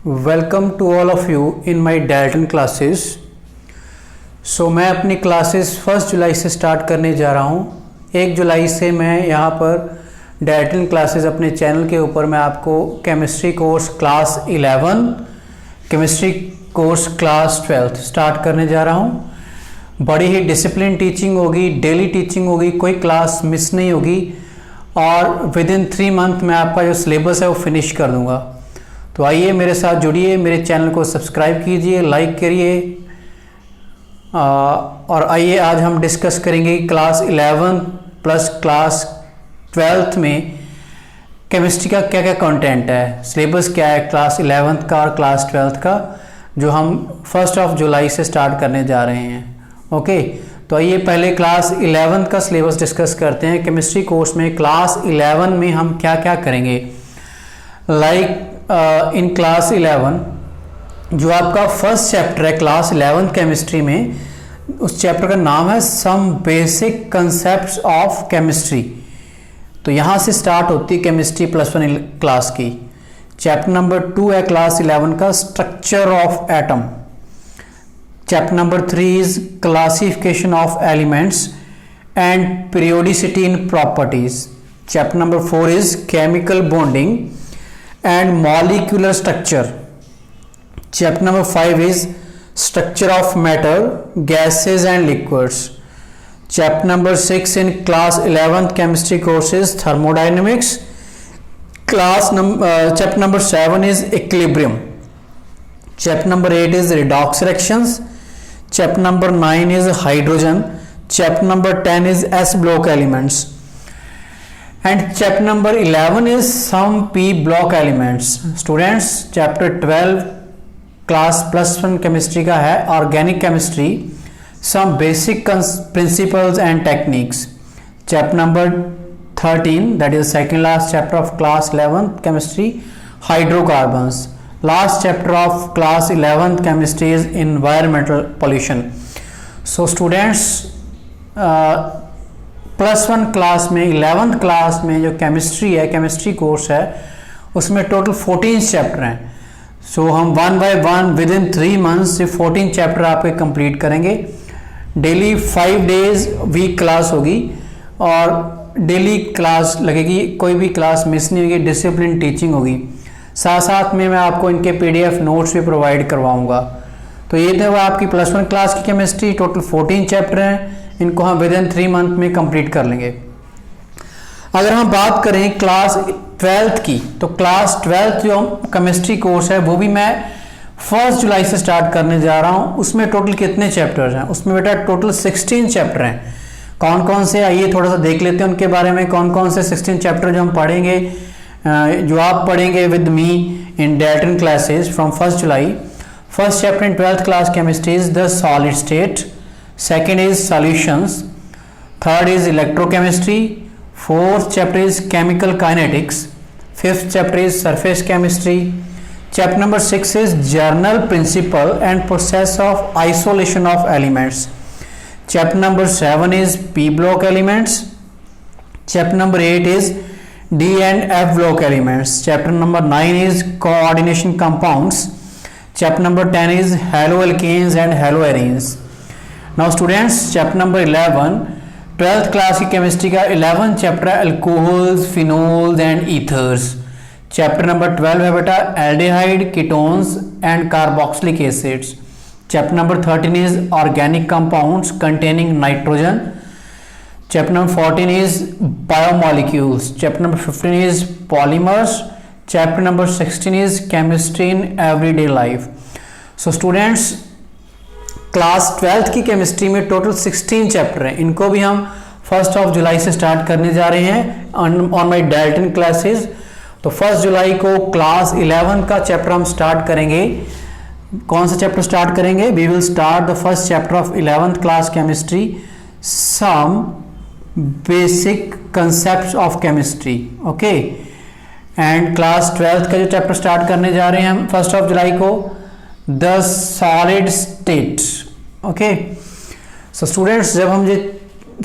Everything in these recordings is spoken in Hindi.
Welcome to all of you in my Dalton classes. So मैं अपनी क्लासेस 1 जुलाई से स्टार्ट करने जा रहा हूँ। 1 जुलाई से मैं यहाँ पर डाल्टन क्लासेस अपने चैनल के ऊपर मैं आपको chemistry course class 11, chemistry course class 12 start करने जा रहा हूँ। बड़ी ही डिसिप्लिन टीचिंग होगी, डेली टीचिंग होगी, कोई क्लास मिस नहीं होगी और विद इन 3 मंथ मैं आपका जो सिलेबस है वो फिनिश कर दूँगा। तो आइए मेरे साथ जुड़िए, मेरे चैनल को सब्सक्राइब कीजिए, लाइक करिए और आइए आज हम डिस्कस करेंगे क्लास 11 प्लस क्लास 12 में केमिस्ट्री का क्या क्या कंटेंट है, सिलेबस क्या है क्लास 11 का और क्लास 12 का, जो हम 1 जुलाई से स्टार्ट करने जा रहे हैं। ओके, तो आइए पहले क्लास 11 का सिलेबस डिस्कस करते हैं। केमिस्ट्री कोर्स में क्लास 11 में हम क्या क्या करेंगे। इन क्लास 11 जो आपका फर्स्ट चैप्टर है क्लास 11 केमिस्ट्री में, उस चैप्टर का नाम है some basic concepts of chemistry. तो यहाँ से स्टार्ट होती है केमिस्ट्री +1 क्लास की। चैप्टर नंबर 2 है क्लास 11 का structure of atom. Chapter number 3 is classification of elements and periodicity in properties. Chapter number 4 is chemical bonding and molecular structure. Chapter number 5 is structure of matter, gases and liquids. Chapter number 6 in class 11th chemistry course is thermodynamics. Chapter number 7 is equilibrium. Chapter number 8 is redox reactions. Chapter number 9 is hydrogen. Chapter number 10 is S block elements. And chapter number 11 is some P block elements. Students, chapter 12 class +1 chemistry का है organic chemistry, some basic principles and techniques. Chapter number 13, that is second last chapter of class 11 chemistry, hydrocarbons. Last chapter of class 11 chemistry is environmental pollution. So students, +1 class में 11th क्लास में जो केमिस्ट्री है, केमिस्ट्री कोर्स है, उसमें टोटल 14 चैप्टर हैं। सो हम 1 बाय 1 विद इन 3 मंथ्स से 14 चैप्टर आपके कंप्लीट करेंगे। डेली 5 डेज वीक क्लास होगी और डेली क्लास लगेगी, कोई भी क्लास मिस नहीं होगी, डिसिप्लिन टीचिंग होगी। साथ साथ में मैं आपको इनके PDF नोट्स भी प्रोवाइड करवाऊँगा। तो ये तो आपकी +1 क्लास की केमिस्ट्री, टोटल 14 चैप्टर हैं, इनको हम विद इन 3 मंथ में कंप्लीट कर लेंगे। अगर हम बात करें क्लास 12 की, तो क्लास 12 जो केमिस्ट्री कोर्स है वो भी मैं 1 जुलाई से स्टार्ट करने जा रहा हूँ। उसमें टोटल कितने चैप्टर्स हैं? उसमें बेटा टोटल 16 चैप्टर हैं। कौन कौन से, आइए थोड़ा सा देख लेते हैं उनके बारे में। कौन कौन से 16 चैप्टर जो हम पढ़ेंगे, जो आप पढ़ेंगे with me in Dalton classes from 1 July. First chapter in 12th class chemistry is the solid state, second is solutions, third is electrochemistry, fourth chapter is chemical kinetics, fifth chapter is surface chemistry, chapter number 6 is general principle and process of isolation of elements, chapter number 7 is P block elements, chapter number 8 is D and F block elements, chapter number 9 is coordination compounds, chapter number 10 is haloalkanes and haloarenes. Now students, chapter number 11 12th class की केमिस्ट्री का 11 चैप्टर है alcohols, phenols and ethers. Chapter number 12 है बेटा aldehyde, ketones and carboxylic acids. Chapter number 13 is organic compounds containing nitrogen. Chapter number 14 is biomolecules. Chapter number 15 is polymers. Chapter number 16 is chemistry in everyday life. So students, class 12th की केमिस्ट्री में टोटल 16 चैप्टर हैं। इनको भी हम 1 जुलाई से स्टार्ट करने जा रहे हैं ऑन माय डाल्टन क्लासेस। तो 1 जुलाई को क्लास 11 का चैप्टर हम स्टार्ट करेंगे। कौन सा चैप्टर स्टार्ट करेंगे? We will start the first chapter of 11th class chemistry, some basic concepts of chemistry. Okay, and class 12th का जो चैप्टर स्टार्ट करने जा रहे हैं हम 1 जुलाई को, the solid state. Okay, so students, जब हम ये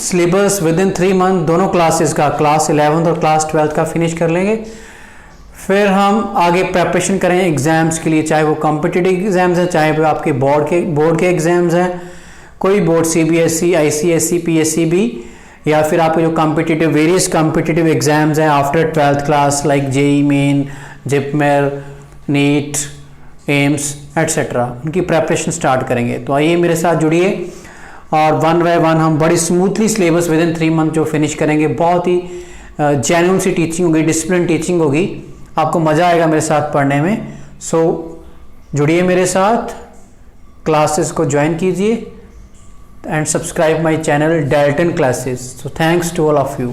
सिलेबस विद इन 3 मंथ दोनों क्लासेस का, क्लास 11 और क्लास 12 का फिनिश कर लेंगे, फिर हम आगे प्रेपरेशन करें एग्ज़ाम्स के लिए, चाहे वो कॉम्पिटिटिव एग्ज़ाम्स हैं, चाहे वो आपके बोर्ड के एग्ज़ाम्स हैं, कोई बोर्ड CBSE, ICSE, PSEB, या फिर आपके जो कॉम्पिटिटिव वेरियस कॉम्पिटिटिव एग्ज़ाम्स हैं after 12th class like JEE main, JIPMER, NEET, AIIMS etcetera, उनकी प्रेपरेशन स्टार्ट करेंगे। तो आइए मेरे साथ जुड़िए और वन बाय वन हम बड़ी smoothly syllabus with in 3 month जो फिनिश करेंगे। बहुत ही जेन्युइन सी टीचिंग होगी, डिसिप्लिन टीचिंग होगी, आपको मज़ा आएगा मेरे साथ पढ़ने में। सो जुड़िए मेरे साथ, क्लासेस को ज्वाइन कीजिए and subscribe my channel Dalton classes. So thanks to all of you.